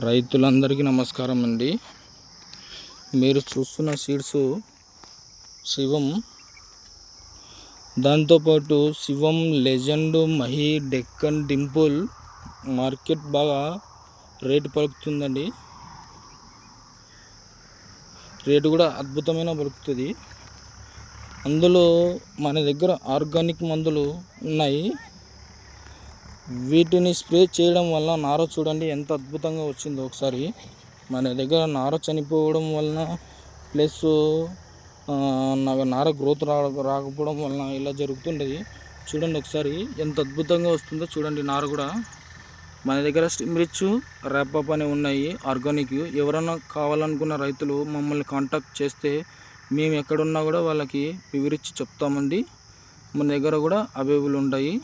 రైతులందరికీ నమస్కారం అండి. మీరు చూస్తున్న సీడ్స్ శివం, దాంతోపాటు శివం, లెజెండ్, మహి, డెక్కన్, డింపుల్ మార్కెట్ బాగా రేటు పలుకుతుందండి. రేటు కూడా అద్భుతమైన పలుకుతుంది. అందులో మన దగ్గర ఆర్గానిక్ మందులు ఉన్నాయి. వీటిని స్ప్రే చేయడం వల్ల నార చూడండి ఎంత అద్భుతంగా వచ్చిందో. ఒకసారి మన దగ్గర నార చనిపోవడం వలన ప్లస్ నార గ్రోత్ రాకపోవడం వలన ఇలా జరుగుతుండేది. చూడండి ఒకసారి ఎంత అద్భుతంగా వస్తుందో చూడండి. నార కూడా మన దగ్గర స్టిమ్ రిచ్, ర్యాపప్ అనేవి ఉన్నాయి ఆర్గానిక్. ఎవరైనా కావాలనుకున్న రైతులు మమ్మల్ని కాంటాక్ట్ చేస్తే మేము ఎక్కడున్నా కూడా వాళ్ళకి వివరించి చెప్తామండి. మన దగ్గర కూడా అవైలబుల్ ఉంటాయి.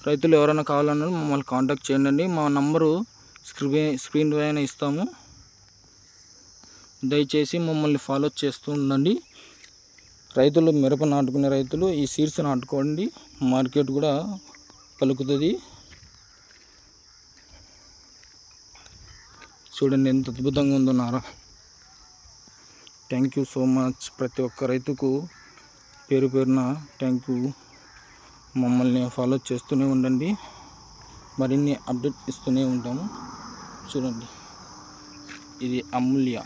రైతులు ఎవరైనా కావాలన్నా మమ్మల్ని కాంటాక్ట్ చేయండి. మా నంబరు స్క్రీన్ పైన ఇస్తాము. దయచేసి మమ్మల్ని ఫాలో చేస్తూ ఉండండి. రైతులు మిరప నాటుకునే రైతులు ఈ సీడ్స్ నాటుకోండి. మార్కెట్ కూడా పలుకుతుంది. చూడండి ఎంత అద్భుతంగా ఉందో నార. Thank you so much. ప్రతి ఒక్క రైతుకు పేరు పేరున థ్యాంక్ యూ. మమ్మల్ని ఫాలో చేస్తూనే ఉండండి. మరిన్ని అప్డేట్ ఇస్తూనే ఉంటాము. చూడండి, ఇది అమూల్య.